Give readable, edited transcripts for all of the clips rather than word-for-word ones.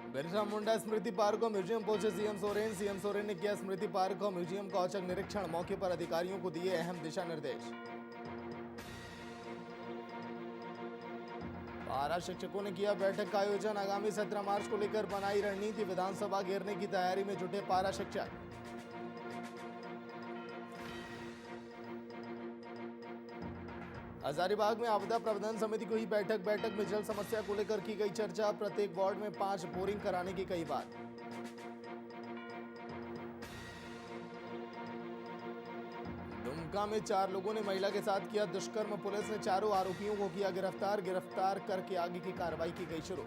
बिरसा मुंडा स्मृति park और museum पहुंचे CM Soren ने किया स्मृति पार्क और म्यूजियम का औचक निरीक्षण। मौके पर अधिकारियों को दिए अहम दिशा निर्देश। पारा शिक्षकों ने किया बैठक का आयोजन। आगामी 17 मार्च को लेकर बनाई रणनीति। विधानसभा घेरने की तैयारी में जुटे पारा शिक्षक। हजारीबाग में आपदा प्रबंधन समिति की हुई बैठक में जल समस्या को लेकर की गई चर्चा। प्रत्येक वार्ड में 5 बोरिंग कराने की कही बात। दुमका में 4 लोगों ने महिला के साथ किया दुष्कर्म। पुलिस ने चारों आरोपियों को किया गिरफ्तार करके आगे की कार्रवाई की गई शुरू।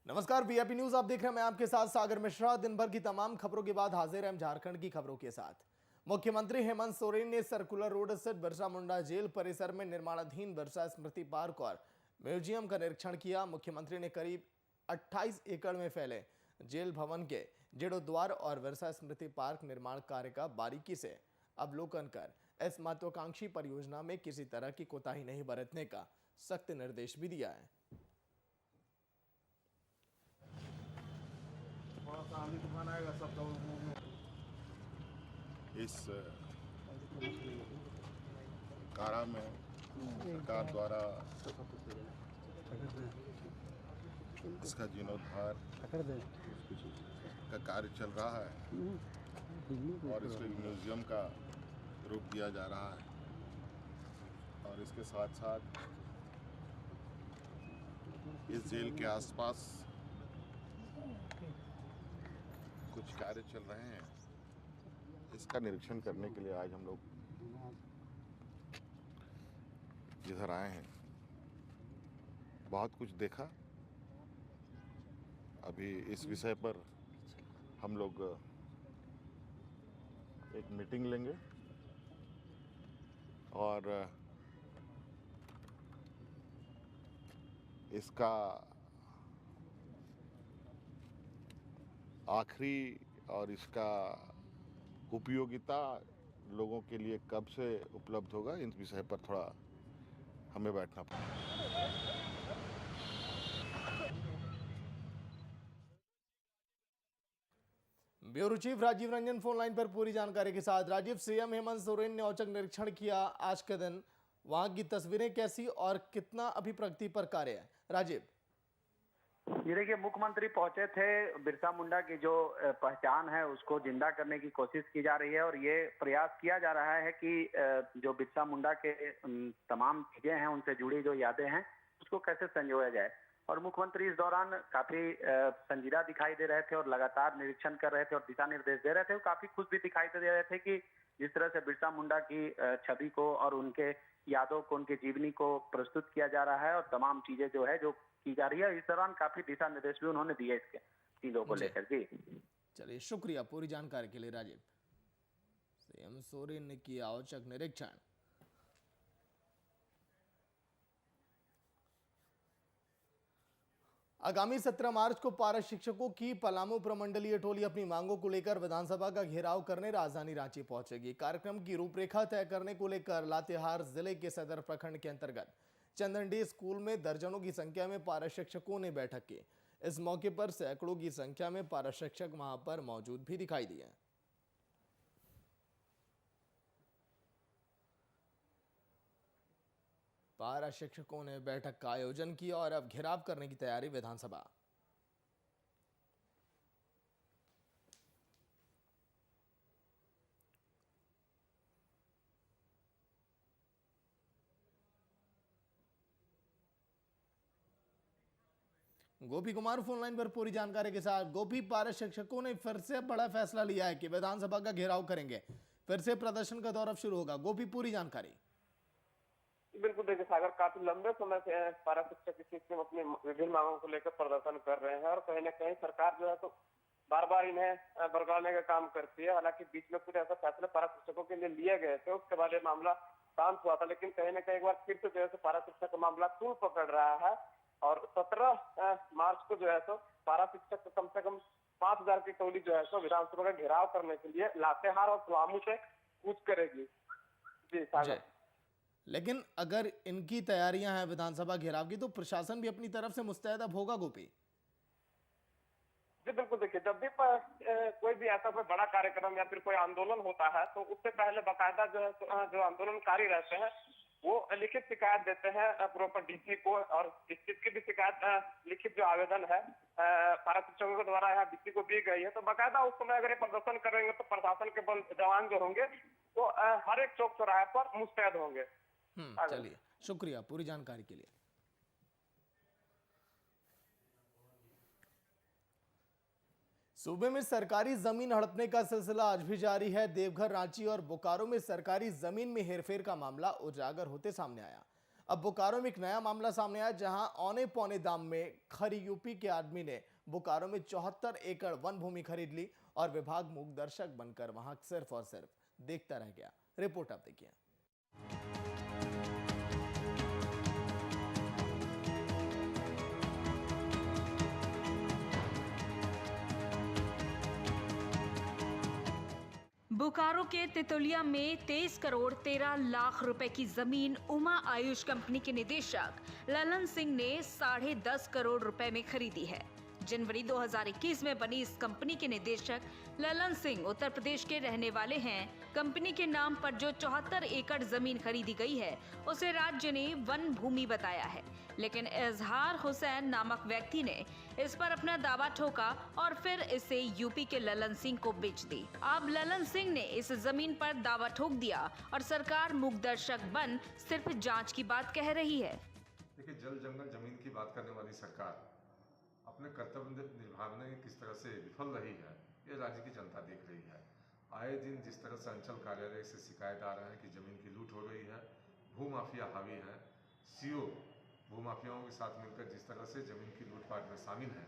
नमस्कार, वीआईपी न्यूज आप देख रहे हैं। मैं आपके साथ सागर मिश्रा। दिन भर की तमाम खबरों के बाद हाजिर हैं झारखंड की खबरों के साथ। मुख्यमंत्री हेमंत सोरेन ने सर्कुलर रोड स्थित बिरसा मुंडा जेल परिसर में निर्माणाधीन बिरसा स्मृति पार्क और म्यूजियम का निरीक्षण किया। मुख्यमंत्री ने करीब 28 एकड़ में फैले जेल भवन के जीर्णोद्वार और बिरसा स्मृति पार्क निर्माण कार्य का बारीकी से अवलोकन कर इस महत्वाकांक्षी परियोजना में किसी तरह की कोताही नहीं बरतने का सख्त निर्देश भी दिया है। इस कारा में सरकार द्वारा इसका जीर्णोद्धार का कार्य चल रहा है और इसको एक म्यूजियम का रूप दिया जा रहा है और इसके साथ साथ इस जेल के आसपास कुछ कार्य चल रहे हैं। इसका निरीक्षण करने के लिए आज हम लोग इधर आए हैं। बहुत कुछ देखा। अभी इस विषय पर हम लोग एक मीटिंग लेंगे और इसका आखिरी और इसका उपयोगिता लोगों के लिए कब से उपलब्ध होगा, इन विषय पर थोड़ा हमें बैठना पड़ेगा। Bureau chief Rajiv Ranjan phone line पर पूरी जानकारी के साथ। राजीव, सीएम हेमंत सोरेन ने औचक निरीक्षण किया आज के दिन। वहां की तस्वीरें कैसी और कितना अभी प्रगति पर कार्य है? राजीव, ये देखिए, मुख्यमंत्री पहुंचे थे। बिरसा मुंडा की जो पहचान है उसको जिंदा करने की कोशिश की जा रही है और ये प्रयास किया जा रहा है कि जो बिरसा मुंडा के तमाम चीजें हैं, उनसे जुड़ी जो यादें हैं, उसको कैसे संजोया जाए। और मुख्यमंत्री इस दौरान काफी संजीदा दिखाई दे रहे थे और लगातार निरीक्षण कर रहे थे और दिशा निर्देश दे रहे थे। वो काफी खुश भी दिखाई दे रहे थे कि जिस तरह से बिरसा मुंडा की छवि को और उनके यादों को, उनकी जीवनी को प्रस्तुत किया जा रहा है और तमाम चीजें जो है जो की जा रही है। इस दौरान काफी दिशा निर्देश भी उन्होंने दिए इसके चीजों को लेकर। जी चलिए, शुक्रिया पूरी जानकारी के लिए राजीव। सीएम सोरेन ने किया औचक निरीक्षण। आगामी 17 मार्च को पारा शिक्षकों की पलामू प्रमंडलीय टोली अपनी मांगों को लेकर विधानसभा का घेराव करने राजधानी रांची पहुंचेगी। कार्यक्रम की रूपरेखा तय करने को लेकर लातेहार जिले के सदर प्रखंड के अंतर्गत चंदनडी स्कूल में दर्जनों की संख्या में पारा शिक्षकों ने बैठक की। इस मौके पर सैकड़ों की संख्या में पारा शिक्षक वहां पर मौजूद भी दिखाई दिए। पारा शिक्षकों ने बैठक का आयोजन किया और अब घेराव करने की तैयारी विधानसभा। गोपी कुमार फोन लाइन पर पूरी जानकारी के साथ। गोपी, पारा शिक्षकों ने फिर से बड़ा फैसला लिया है कि विधानसभा का घेराव करेंगे, फिर से प्रदर्शन का दौर अब शुरू होगा। गोपी, पूरी जानकारी। बिल्कुल, देखिए सागर, काफी लंबे समय से पारा शिक्षक इस स्थिति में अपनी विभिन्न मांगों को लेकर प्रदर्शन कर रहे हैं और कहीं न कहीं सरकार जो है तो बार बार इन्हें बरगलाने का काम करती है। हालांकि बीच में कुछ ऐसा फैसले पारा शिक्षकों के लिए लिए गए थे, उसके बाद ये मामला शांत हुआ था, लेकिन कहीं न कहीं एक बार फिर से जो है पारा शिक्षक का मामला तूल पकड़ रहा है और 17 मार्च को जो है तो पारा शिक्षक कम से कम 5000 की टोली जो है तो विधानसभा का घेराव करने के लिए लातेहार और पलामू से कूच करेगी। जी सागर। लेकिन अगर इनकी तैयारियां हैं विधानसभा घेराव की, तो प्रशासन भी अपनी तरफ से मुस्तैद अब होगा गोपी। जी बिल्कुल, देखिए जब भी कोई भी ऐसा कोई बड़ा कार्यक्रम या फिर कोई आंदोलन होता है तो उससे पहले बाकायदा जो है जो आंदोलनकारी रहते हैं वो लिखित शिकायत देते हैं प्रॉपर डीसी को, और इस चीज की भी शिकायत लिखित जो आवेदन है पारा शिक्षकों के द्वारा यहाँ डीसी को दी गई है। तो बाकायदा उस समय अगर ये प्रदर्शन करेंगे तो प्रशासन के बल जवान जो होंगे वो हर एक चौक चौराहे पर मुस्तैद होंगे। चलिए, शुक्रिया पूरी जानकारी के लिए। सूबे में सरकारी जमीन हड़पने का सिलसिला आज भी जारी है। देवघर, रांची और बोकारो में सरकारी जमीन में हेरफेर का मामला उजागर होते सामने आया। अब बोकारो में एक नया मामला सामने आया, जहां औने पौने दाम में खरी यूपी के आदमी ने बोकारो में 74 एकड़ वन भूमि खरीद ली और विभाग मूक दर्शक बनकर वहां सिर्फ और सिर्फ देखता रह गया। रिपोर्ट आप देखिए। बोकारो के तितुलिया में 23 करोड़ 13 लाख रुपए की जमीन उमा आयुष कंपनी के निदेशक ललन सिंह ने 10.5 करोड़ रुपए में खरीदी है। जनवरी 2021 में बनी इस कंपनी के निदेशक ललन सिंह उत्तर प्रदेश के रहने वाले हैं। कंपनी के नाम पर जो 74 एकड़ जमीन खरीदी गई है उसे राज्य ने वन भूमि बताया है, लेकिन इजहार हुसैन नामक व्यक्ति ने इस पर अपना दावा ठोका और फिर इसे यूपी के ललन सिंह को बेच दी। अब ललन सिंह ने इस जमीन पर दावा ठोक दिया और सरकार मूकदर्शक बन सिर्फ जांच की बात कह रही है। देखिए, जल जंगल जमीन की बात करने वाली सरकार अपने कर्तव्य निभाने में किस तरह से विफल रही है ये राज्य की जनता देख रही है। आए दिन जिस तरह से अंचल कार्यालय से शिकायत आ रहा है कि जमीन की लूट हो रही है, भूमाफिया हावी है, सीओ भूमाफियाओं के साथ मिलकर जिस तरह से जमीन की लूटपाट में शामिल है,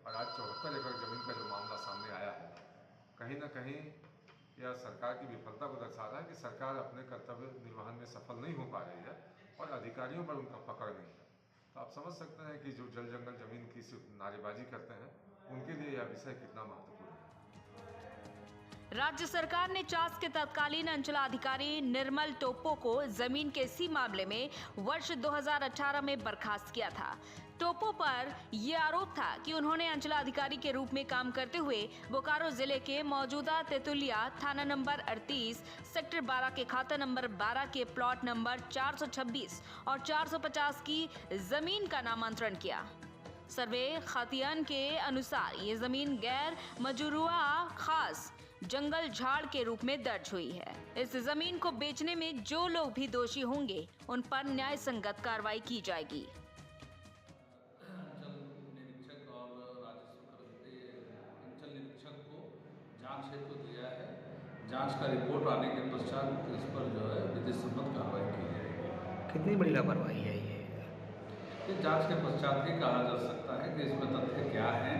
और आज 74 एकड़ जमीन का जो मामला सामने आया है, कहीं ना कहीं यह सरकार की विफलता को दर्शा रहा है कि सरकार अपने कर्तव्य निर्वहन में सफल नहीं हो पा रही है और अधिकारियों पर उनका पकड़ नहीं है। तो आप समझ सकते हैं कि जो जल जंगल जमीन की नारेबाजी करते हैं उनके लिए यह विषय कितना महत्वपूर्ण है। राज्य सरकार ने चास के तत्कालीन अंचलाधिकारी निर्मल टोप्पो को जमीन के इसी मामले में वर्ष 2018 में बर्खास्त किया था। टोप्पो पर यह आरोप था कि उन्होंने अंचलाधिकारी के रूप में काम करते हुए बोकारो जिले के मौजूदा तेतुलिया थाना नंबर 38 सेक्टर 12 के खाता नंबर 12 के प्लॉट नंबर 426 और 450 की जमीन का नामांतरण किया। सर्वे खतियान के अनुसार ये जमीन गैर मजरूआ खास जंगल झाड़ के रूप में दर्ज हुई है। इस जमीन को बेचने में जो लोग भी दोषी होंगे उन पर न्याय संगत कार्रवाई की जाएगी। जांच हेतु दिया है। जांच का रिपोर्ट आने के पश्चात इस पर जो है विधि सम्मत कार्रवाई की जाएगी। कितनी बड़ी लापरवाही है ये जांच के पश्चात ही कहा जा सकता है कि इसमें तथ्य क्या है,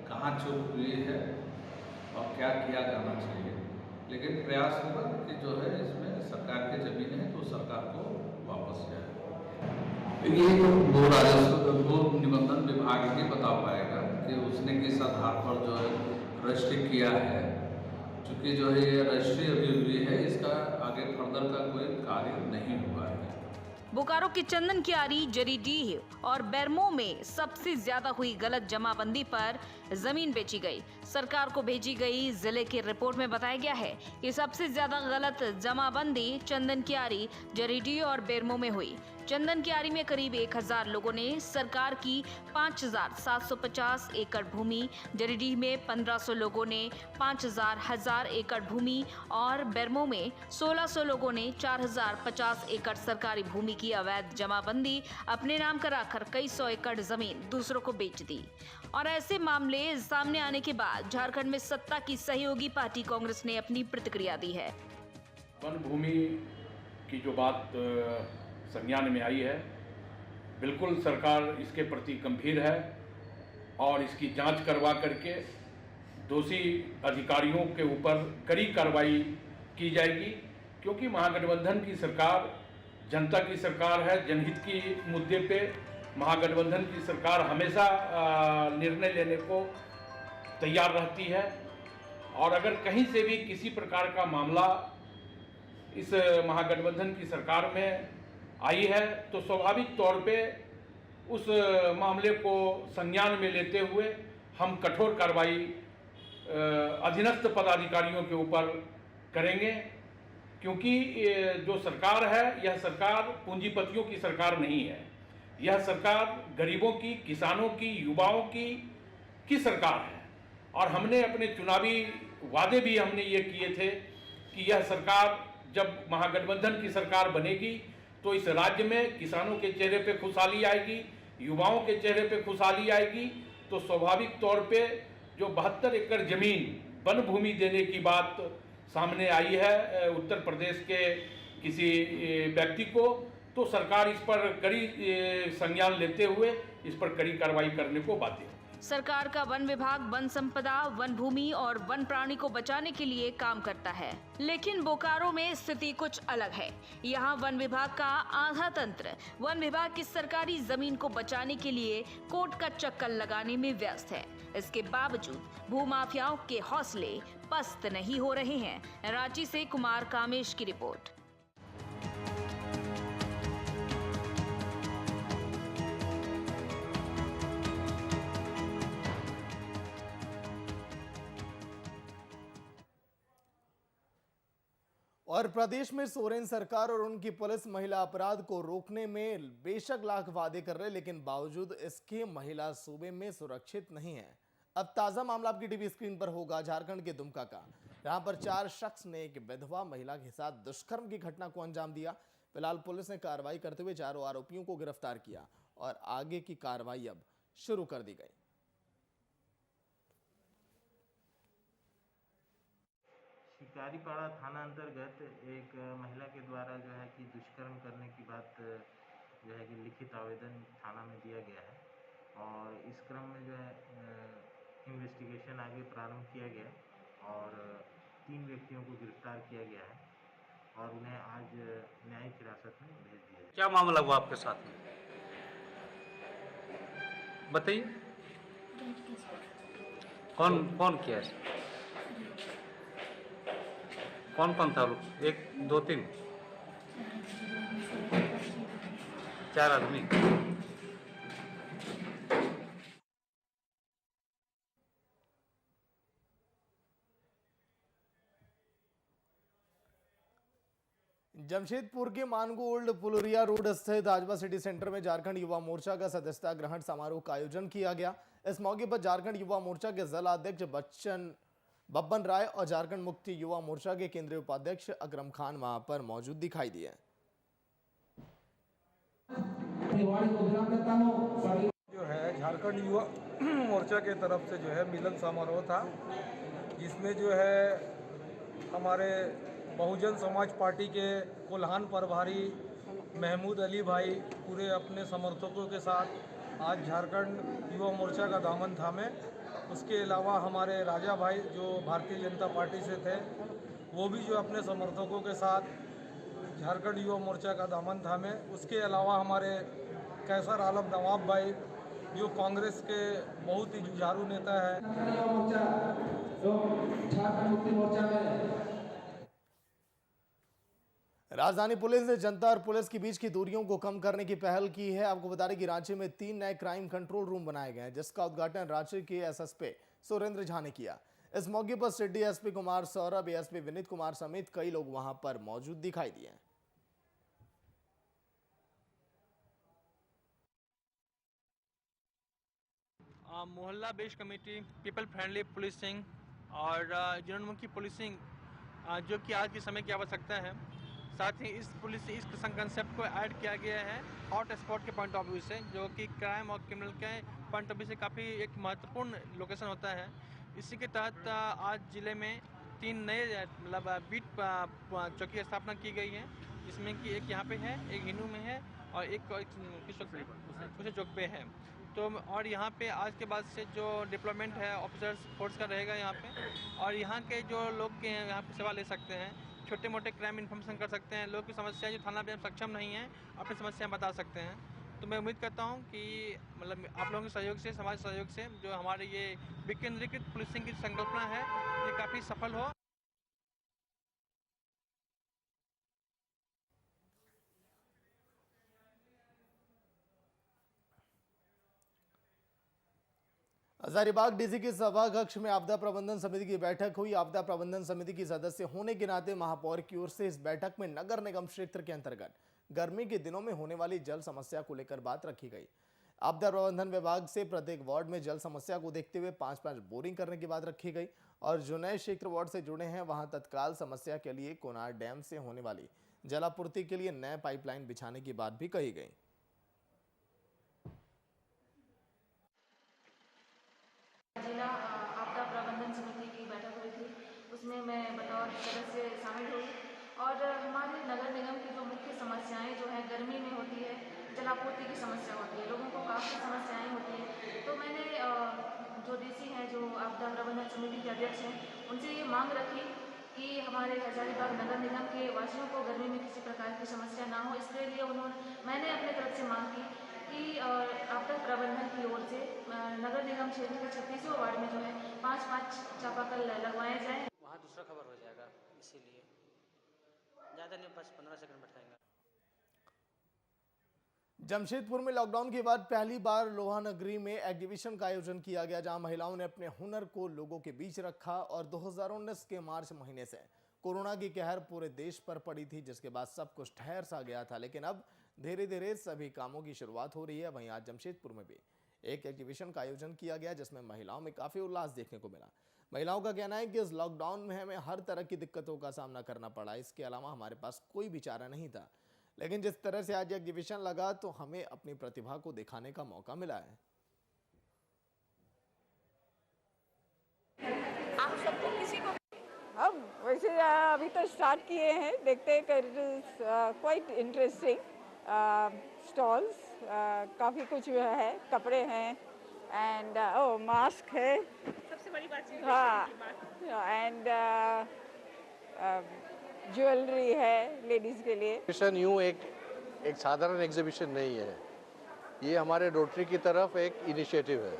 कहाँ चूक हुई है और क्या किया जाना चाहिए। लेकिन प्रयास होगा कि जो है इसमें सरकार की जमीन है तो सरकार को वापस जाए। ये तो भू राजस्व भू निबंधन विभाग ही बता पाएगा कि उसने किस आधार पर जो है रजिस्ट्री किया है। चूँकि जो है ये रजिस्ट्री अभी हुई है, इसका आगे फर्दर का कोई कार्य नहीं हुआ है। बोकारो की चंदन कियारी, जरीडीह और बेरमो में सबसे ज्यादा हुई गलत जमाबंदी पर जमीन बेची गई। सरकार को भेजी गई जिले की रिपोर्ट में बताया गया है कि सबसे ज्यादा गलत जमाबंदी चंदन कियारी, जरीडीह और बेरमो में हुई। चंदन कियारी में करीब 1000 लोगों ने सरकार की 5750 एकड़ भूमि, जरीडीह में 1500 लोगों ने 5000 एकड़ भूमि और बेरमो में 1600 लोगों ने 4050 एकड़ सरकारी भूमि की अवैध जमाबंदी अपने नाम कराकर कई सौ एकड़ जमीन दूसरों को बेच दी। और ऐसे मामले सामने आने के बाद झारखंड में सत्ता की सहयोगी पार्टी कांग्रेस ने अपनी प्रतिक्रिया दी है। वन भूमि की जो बात संज्ञान में आई है, बिल्कुल सरकार इसके प्रति गंभीर है और इसकी जांच करवा करके दोषी अधिकारियों के ऊपर कड़ी कार्रवाई की जाएगी, क्योंकि महागठबंधन की सरकार जनता की सरकार है। जनहित की मुद्दे पे महागठबंधन की सरकार हमेशा निर्णय लेने को तैयार रहती है और अगर कहीं से भी किसी प्रकार का मामला इस महागठबंधन की सरकार में आई है तो स्वाभाविक तौर पे उस मामले को संज्ञान में लेते हुए हम कठोर कार्रवाई अधीनस्थ पदाधिकारियों के ऊपर करेंगे, क्योंकि जो सरकार है यह सरकार पूंजीपतियों की सरकार नहीं है। यह सरकार गरीबों की, किसानों की, युवाओं की सरकार है। और हमने अपने चुनावी वादे भी हमने ये किए थे कि यह सरकार जब महागठबंधन की सरकार बनेगी तो इस राज्य में किसानों के चेहरे पे खुशहाली आएगी, युवाओं के चेहरे पे खुशहाली आएगी। तो स्वाभाविक तौर पे जो 72 एकड़ जमीन वन भूमि देने की बात सामने आई है उत्तर प्रदेश के किसी व्यक्ति को, तो सरकार इस पर कड़ी संज्ञान लेते हुए इस पर कड़ी कार्रवाई करने को बाध्य है। सरकार का वन विभाग वन संपदा, वन भूमि और वन प्राणी को बचाने के लिए काम करता है, लेकिन बोकारो में स्थिति कुछ अलग है। यहाँ वन विभाग का आधा तंत्र वन विभाग की सरकारी जमीन को बचाने के लिए कोर्ट का चक्कर लगाने में व्यस्त है। इसके बावजूद भूमाफियाओं के हौसले पस्त नहीं हो रहे हैं। रांची से कुमार कामेश की रिपोर्ट। और प्रदेश में सोरेन सरकार और उनकी पुलिस महिला अपराध को रोकने में बेशक लाख वादे कर रहे, लेकिन बावजूद इसके महिला सूबे में सुरक्षित नहीं है। अब ताजा मामला आपकी टीवी स्क्रीन पर होगा झारखंड के दुमका का। यहां पर 4 शख्स ने एक विधवा महिला के साथ दुष्कर्म की घटना को अंजाम दिया। फिलहाल पुलिस ने कार्रवाई करते हुए चारों आरोपियों को गिरफ्तार किया और आगे की कार्रवाई अब शुरू कर दी गई। शिकारीपाड़ा थाना अंतर्गत एक महिला के द्वारा जो है कि दुष्कर्म करने की बात जो है कि लिखित आवेदन थाना में दिया गया है और इस क्रम में जो है इन्वेस्टिगेशन आगे प्रारंभ किया गया और 3 व्यक्तियों को गिरफ्तार किया गया है और उन्हें आज न्यायिक हिरासत में भेज दिया है। क्या मामला हुआ आपके साथ में, बताइए। कौन किया है? कौन था लोग? 1 2 3 4 आदमी। जमशेदपुर के मानगो ओल्ड पुलरिया रोड स्थित आजवा सिटी सेंटर में झारखंड युवा मोर्चा का सदस्यता ग्रहण समारोह का आयोजन किया गया। इस मौके पर झारखंड युवा मोर्चा के जिला अध्यक्ष बब्बन राय और झारखंड मुक्ति युवा मोर्चा के केंद्रीय उपाध्यक्ष अकरम खान वहां पर मौजूद दिखाई दिए। जो है झारखंड युवा मोर्चा के तरफ से जो है मिलन समारोह था, जिसमें जो है हमारे बहुजन समाज पार्टी के कोल्हान प्रभारी महमूद अली भाई पूरे अपने समर्थकों के साथ आज झारखंड युवा मोर्चा का दामन थामे। उसके अलावा हमारे राजा भाई जो भारतीय जनता पार्टी से थे वो भी जो अपने समर्थकों के साथ झारखंड युवा मोर्चा का दामन थामे। उसके अलावा हमारे कैसर आलम नवाब भाई जो कांग्रेस के बहुत ही जुझारू नेता है। राजधानी पुलिस ने जनता और पुलिस के बीच की दूरियों को कम करने की पहल की है। आपको बता दें कि रांची में 3 नए क्राइम कंट्रोल रूम बनाए गए हैं, जिसका उद्घाटन रांची के एसएसपी सुरेंद्र झा ने किया। इस मौके पर city SP Kumar Saurabh, ASP Vineet Kumar समेत कई लोग वहां पर मौजूद दिखाई दिए। मोहल्ला based committee, people friendly policing और जनोन्मुखी पुलिसिंग जो कि आज के समय की आवश्यकता है। साथ ही इस कंसेप्ट को ऐड किया गया है हॉट स्पॉट के पॉइंट ऑफ व्यू से, जो कि क्राइम और क्रिमिनल के पॉइंट ऑफ व्यू से काफ़ी एक महत्वपूर्ण लोकेशन होता है। इसी के तहत आज ज़िले में 3 नए मतलब बीट चौकी की स्थापना की गई है, जिसमें कि एक यहाँ पे है, एक हिनू में है और एक कुछ चौक पे है। तो और यहाँ पे आज के बाद से जो डिप्लॉयमेंट है ऑफिसर्स फोर्स का रहेगा यहाँ पे, और यहाँ के जो लोग के यहाँ पे सेवा ले सकते हैं, छोटे मोटे क्राइम इन्फॉर्मेशन कर सकते हैं, लोग की समस्या जो थाना में सक्षम नहीं है अपनी समस्याएं बता सकते हैं। तो मैं उम्मीद करता हूं कि मतलब आप लोगों के सहयोग से, समाज सहयोग से जो हमारे ये विकेंद्रीकृत पुलिसिंग की संकल्पना है ये काफ़ी सफल हो। हजारीबाग डीसी के सभा कक्ष में आपदा प्रबंधन समिति की बैठक हुई। आपदा प्रबंधन समिति की सदस्य होने के नाते महापौर की ओर से इस बैठक में नगर निगम क्षेत्र के अंतर्गत गर्मी के दिनों में होने वाली जल समस्या को लेकर बात रखी गई। आपदा प्रबंधन विभाग से प्रत्येक वार्ड में जल समस्या को देखते हुए 5-5 बोरिंग करने की बात रखी गई और जो नए क्षेत्र वार्ड से जुड़े हैं वहां तत्काल समस्या के लिए कोनार डैम से होने वाली जलापूर्ति के लिए नए पाइपलाइन बिछाने की बात भी कही गई। जिला आपदा प्रबंधन समिति की बैठक हुई थी, उसमें मैं बतौर सदस्य शामिल हुई और हमारे नगर निगम की जो मुख्य समस्याएं जो है गर्मी में होती है, जलापूर्ति की समस्या होती है, लोगों को काफ़ी समस्याएं होती है। तो मैंने जो डीसी हैं, जो आपदा प्रबंधन समिति के अध्यक्ष हैं, उनसे ये मांग रखी कि हमारे हजारीबाग नगर निगम के वासियों को गर्मी में किसी प्रकार की समस्या ना हो। इसके लिए मैंने अपने तरफ से मांग की कि आपदा प्रबंधन की ओर से नगर निगम क्षेत्र के 36वें वार्ड में जो है 5-5 चापाकल लगवाए जाएं। वहाँ दूसरा खबर हो जाएगा, इसीलिए ज़्यादा नहीं, बस 15 सेकंड बैठाएंगे। जमशेदपुर में लॉकडाउन के बाद पहली बार लोहानगरी में एग्जीबिशन का आयोजन किया गया, जहां महिलाओं ने अपने हुनर को लोगों के बीच रखा और 2019 के मार्च महीने से कोरोना की कहर पूरे देश पर पड़ी थी, जिसके बाद सब कुछ ठहर सा गया था, लेकिन अब धीरे धीरे सभी कामों की शुरुआत हो रही है। वहीं आज जमशेदपुर में भी एक एग्जीबिशन का आयोजन किया गया, जिसमें महिलाओं में काफी उल्लास देखने को मिला। महिलाओं का कहना है कि इस लॉकडाउन में हमें हर तरह की दिक्कतों का सामना करना पड़ा, इसके अलावा हमारे पास कोई भी चारा नहीं था, लेकिन जिस तरह से आज एग्जीबिशन लगा तो हमें अपनी प्रतिभा को दिखाने का मौका मिला है। आप सबको किसी को हम वैसे अभी तो स्टार्ट किए हैं, देखते हैं। क्वाइट इंटरेस्टिंग स्टॉल्स, काफ़ी कुछ है, कपड़े हैं एंड मास्क है, सबसे बड़ी बात है। हाँ, एंड ज्वेलरी है लेडीज़ के लिए। एग्जीबिशन यूँ एक साधारण एग्जीबिशन नहीं है, ये हमारे रोटरी की तरफ एक इनिशिएटिव है।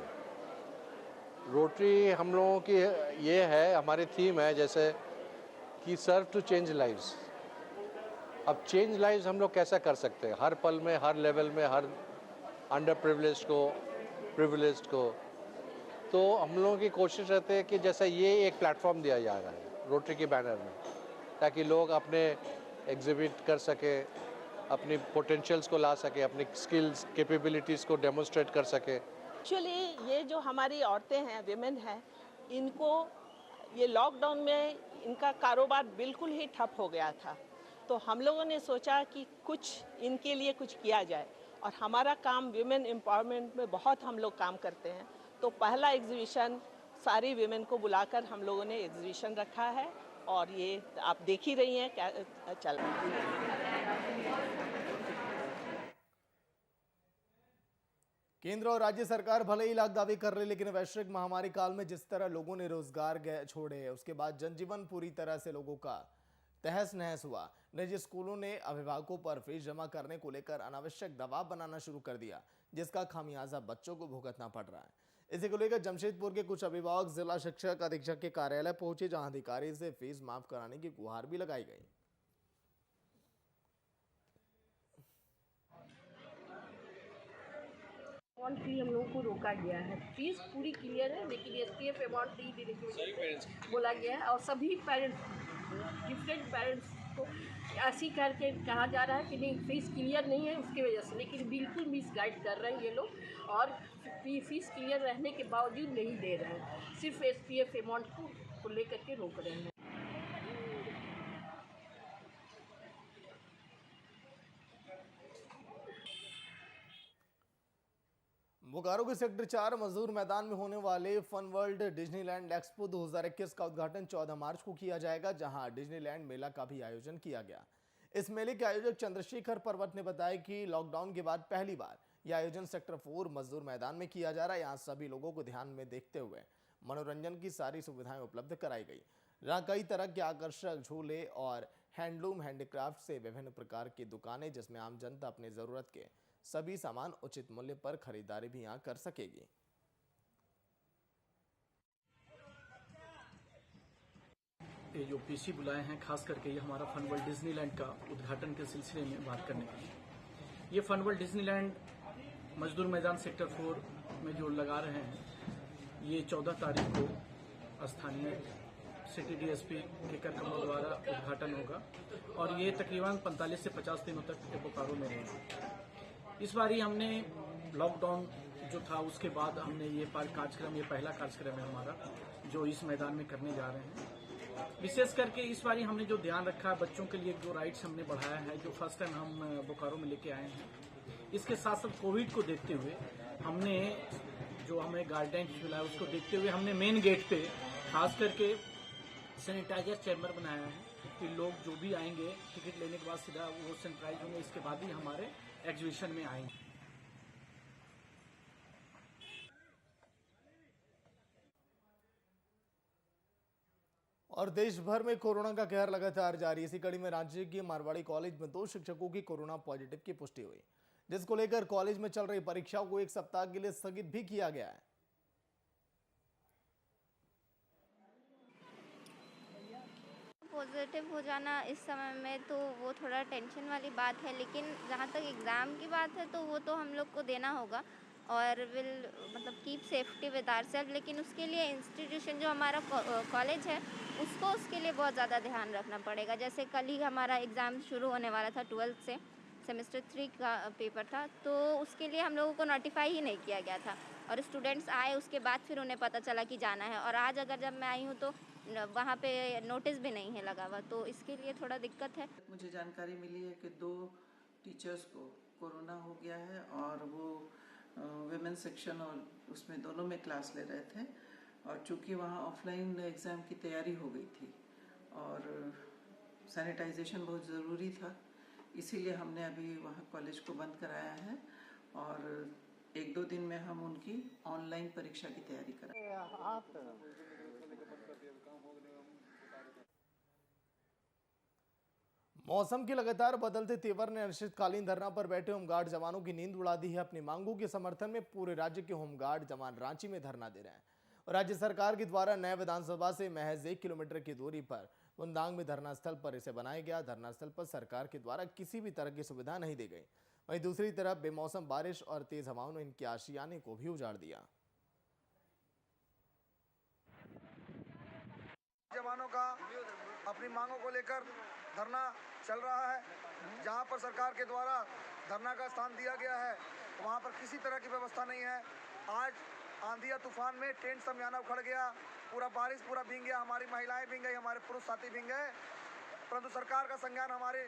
रोटरी हम लोगों की ये है, हमारी थीम है जैसे कि सर्व टू चेंज लाइव्स। अब चेंज लाइव्स हम लोग कैसा कर सकते हैं, हर पल में, हर लेवल में, हर अंडर प्रिविलेज्ड को, प्रिविलेज्ड को। तो हम लोगों की कोशिश रहती है कि जैसे ये एक प्लेटफॉर्म दिया जा रहा है रोटरी के बैनर में, ताकि लोग अपने एग्जिबिट कर सके, अपनी पोटेंशियल्स को ला सके, अपनी स्किल्स कैपेबिलिटीज़ को डेमोन्स्ट्रेट कर सके। एक्चुअली ये जो हमारी औरतें हैं, विमेन हैं, इनको ये लॉकडाउन में इनका कारोबार बिल्कुल ही ठप हो गया था, तो हम लोगों ने सोचा कि कुछ इनके लिए कुछ किया जाए। और हमारा काम विमेन एम्पावरमेंट में बहुत हम लोग काम करते हैं, तो पहला एग्जीबिशन सारी विमेन को बुलाकर हम लोगों ने एग्जीबिशन रखा है और ये आप देख ही रही हैं क्या चल रहा है। केंद्र और राज्य सरकार भले ही लाख दावे कर रहे, लेकिन वैश्विक महामारी काल में जिस तरह लोगों ने रोजगार छोड़े, उसके बाद जनजीवन पूरी तरह से लोगों का तहस नहस हुआ। निजी स्कूलों ने अभिभावकों पर फीस जमा करने को लेकर अनावश्यक दबाव बनाना शुरू कर दिया, जिसका खामियाजा बच्चों को भुगतना पड़ रहा है। इसी को लेकर जमशेदपुर के कुछ अभिभावक जिला शिक्षक अधीक्षक के कार्यालय पहुंचे, जहां अधिकारी से फीस माफ कराने की गुहार भी लगाई गई। अमाउंट फी हम लोगों को रोका गया है। फीस पूरी क्लियर है, लेकिन SPF अमाउंट नहीं देने को बोला गया है और सभी पेरेंट्स, डिफरेंट पेरेंट्स को ऐसी करके कहा जा रहा है कि नहीं फीस क्लियर नहीं है उसकी वजह से, लेकिन बिल्कुल मिसगाइड कर रहे हैं ये लोग और फीस क्लियर रहने के बावजूद नहीं दे रहे हैं, सिर्फ SPF अमाउंट को लेकर के रोक रहे हैं। बोकारो के सेक्टर 4 मजदूर मैदान में होने वाले फन वर्ल्ड डिज्नीलैंड एक्सपो 2021 का उद्घाटन 14 मार्च को किया जाएगा, जहां डिज्नीलैंड मेला का भी आयोजन किया गया। इस मेले के आयोजक चंद्रशेखर पर्वत ने बताया कि लॉकडाउन के बाद पहली बार यह आयोजन सेक्टर 4 मजदूर मैदान में किया जा रहा है। यहाँ सभी लोगों को ध्यान में देखते हुए मनोरंजन की सारी सुविधाएं उपलब्ध कराई गई। जहाँ कई तरह के आकर्षक झूले और हैंडलूम हैंडीक्राफ्ट से विभिन्न प्रकार की दुकानें, जिसमें आम जनता अपनी जरूरत के सभी सामान उचित मूल्य पर खरीदारी भी यहाँ कर सकेगी। ये जो पीसी बुलाए हैं, खास करके ये हमारा फन वर्ल्ड डिज्नीलैंड का उद्घाटन के सिलसिले में बात करने के लिए। ये फन वर्ल्ड डिज्नीलैंड मजदूर मैदान सेक्टर 4 में जो लगा रहे हैं, ये 14 तारीख को स्थानीय सिटी डीएसपी केकर कमल द्वारा उद्घाटन होगा और ये तकरीबन 45 से 50 दिनों तक बोकारो में रहेगा। इस बारी हमने लॉकडाउन जो था उसके बाद हमने ये कार्यक्रम, ये पहला कार्यक्रम है हमारा जो इस मैदान में करने जा रहे हैं। विशेष करके इस बारी हमने जो ध्यान रखा है बच्चों के लिए जो राइट्स हमने बढ़ाया है, जो फर्स्ट टाइम हम बोकारो में लेके आए हैं। इसके साथ साथ कोविड को देखते हुए हमने जो हमें गाइडलाइंस मिला है उसको देखते हुए हमने मेन गेट पे खास करके सैनिटाइजर चैम्बर बनाया है कि लोग जो भी आएंगे टिकट लेने के बाद सीधा वो सैनिटाइज होंगे, इसके बाद ही हमारे एग्जीबिशन में आएंगे। और देश भर में कोरोना का कहर लगातार जारी। इसी कड़ी में रांची के मारवाड़ी कॉलेज में 2 शिक्षकों की कोरोना पॉजिटिव की पुष्टि हुई, जिसको लेकर कॉलेज में चल रही परीक्षाओं को 1 सप्ताह के लिए स्थगित भी किया गया है। पॉजिटिव हो जाना इस समय में तो वो थोड़ा टेंशन वाली बात है, लेकिन जहाँ तक एग्ज़ाम की बात है तो वो तो हम लोग को देना होगा और विल मतलब कीप सेफ्टी विद आवरसेल्फ। लेकिन उसके लिए इंस्टीट्यूशन जो हमारा कॉलेज है उसके लिए बहुत ज़्यादा ध्यान रखना पड़ेगा। जैसे कल ही हमारा एग्ज़ाम शुरू होने वाला था 12th से, सेमेस्टर 3 का पेपर था, तो उसके लिए हम लोगों को नोटिफाई ही नहीं किया गया था और स्टूडेंट्स आए उसके बाद फिर उन्हें पता चला कि जाना है। और आज अगर जब मैं आई हूँ तो वहाँ पे नोटिस भी नहीं है लगा हुआ, तो इसके लिए थोड़ा दिक्कत है। मुझे जानकारी मिली है कि 2 टीचर्स को कोरोना हो गया है और वो विमेन सेक्शन और उसमें दोनों में क्लास ले रहे थे और चूंकि वहाँ ऑफलाइन एग्ज़ाम की तैयारी हो गई थी और सैनिटाइजेशन बहुत ज़रूरी था, इसीलिए हमने अभी वहाँ कॉलेज को बंद कराया है और 1-2 दिन में हम उनकी ऑनलाइन परीक्षा की तैयारी करेंगे। मौसम के लगातार बदलते तेवर ने अनिश्चितकालीन धरना पर बैठे होमगार्ड जवानों की नींद उड़ा दी है। अपनी मांगों के समर्थन में पूरे राज्य के होमगार्ड जवान रांची में धरना दे रहे हैं और राज्य सरकार के द्वारा नए विधानसभा से महज 1 किलोमीटर की दूरी पर बुंदांग में धरना स्थल पर इसे बनाया गया। धरना स्थल पर सरकार के द्वारा किसी भी तरह की सुविधा नहीं दी गई। वहीं दूसरी तरफ बेमौसम बारिश और तेज हवाओं ने इनके आशियाने को भी उजाड़ दिया। जवानों का अपनी मांगों को लेकर धरना चल रहा है। जहां पर सरकार के द्वारा धरना का स्थान दिया गया है वहां पर किसी तरह की व्यवस्था नहीं है। आज आंधिया तूफान में टेंट समियाना उखड़ गया, पूरा बारिश पूरा भीग गया, हमारी महिलाएं भीग गई, हमारे पुरुष साथी भीग गए, परंतु सरकार का संज्ञान हमारे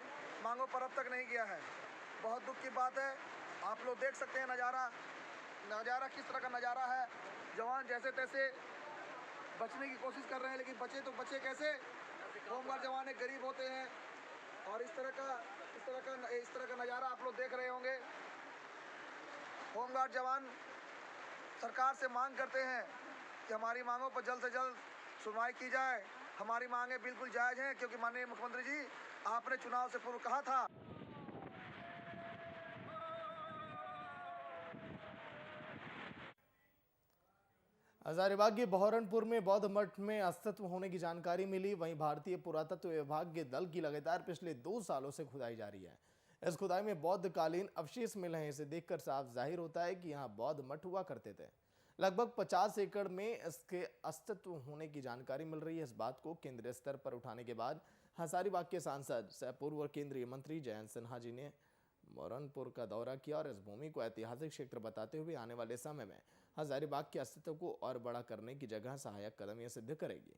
मांगों पर अब तक नहीं किया है। बहुत दुख की बात है। आप लोग देख सकते हैं नज़ारा किस तरह का नज़ारा है। जवान जैसे तैसे बचने की कोशिश कर रहे हैं, लेकिन बचे तो बचे कैसे। होमगार्ड जवान एक गरीब होते हैं और इस तरह का नज़ारा आप लोग देख रहे होंगे। होमगार्ड जवान सरकार से मांग करते हैं कि हमारी मांगों पर जल्द से जल्द सुनवाई की जाए। हमारी मांगें बिल्कुल जायज़ हैं, क्योंकि माननीय मुख्यमंत्री जी आपने चुनाव से पूर्व कहा था। हजारीबाग के बहरनपुर में बौद्ध मठ में अस्तित्व होने की जानकारी मिली। वहीं भारतीय पुरातत्व विभाग के दल की लगातार पिछले 2 सालों से खुदाई जारी है। इस खुदाई में बौद्ध कालीन अवशेष मिले हैं। इसे देखकर साफ जाहिर होता है कि यहाँ बौद्ध मठ हुआ करते थे। लगभग 50 एकड़ में इसके अस्तित्व होने की जानकारी मिल रही है। इस बात को केंद्रीय स्तर पर उठाने के बाद हजारीबाग के सांसद सह पूर्व केंद्रीय मंत्री जयंत सिन्हा जी ने बहरनपुर का दौरा किया और इस भूमि को ऐतिहासिक क्षेत्र बताते हुए आने वाले समय में हजारीबाग के अस्तित्व को और बड़ा करने की जगह सहायक कदम यह सिद्ध करेगी।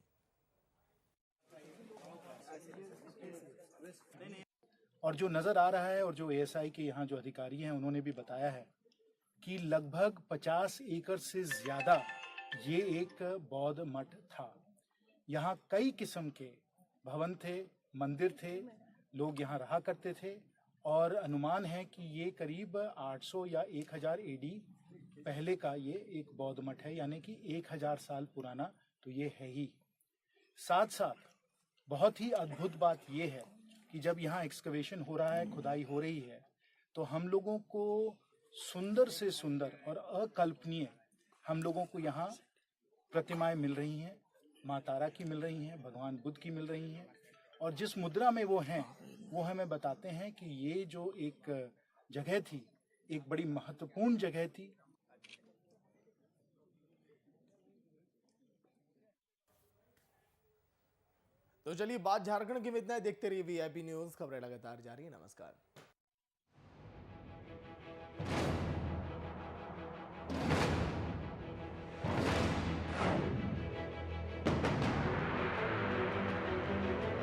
और जो नजर आ रहा है और जो एएसआई के यहाँ जो अधिकारी हैं उन्होंने भी बताया है कि लगभग 50 एकड़ से ज्यादा ये एक बौद्ध मठ था। यहाँ कई किस्म के भवन थे, मंदिर थे, लोग यहाँ रहा करते थे और अनुमान है कि ये करीब 800 या 1000 एडी पहले का ये एक बौद्ध मठ है, यानी कि 1000 साल पुराना तो ये है ही। साथ साथ बहुत ही अद्भुत बात ये है कि जब यहाँ एक्सकवेशन हो रहा है, खुदाई हो रही है, तो हम लोगों को सुंदर से सुंदर और अकल्पनीय हम लोगों को यहाँ प्रतिमाएं मिल रही हैं। माँ तारा की मिल रही हैं, भगवान बुद्ध की मिल रही हैं और जिस मुद्रा में वो हैं वो हमें बताते हैं कि ये जो एक जगह थी, एक बड़ी महत्वपूर्ण जगह थी। तो चलिए बात झारखंड की में इतना ही। देखते रहिए वीआईपी न्यूज, खबरें लगातार जारी है। नमस्कार।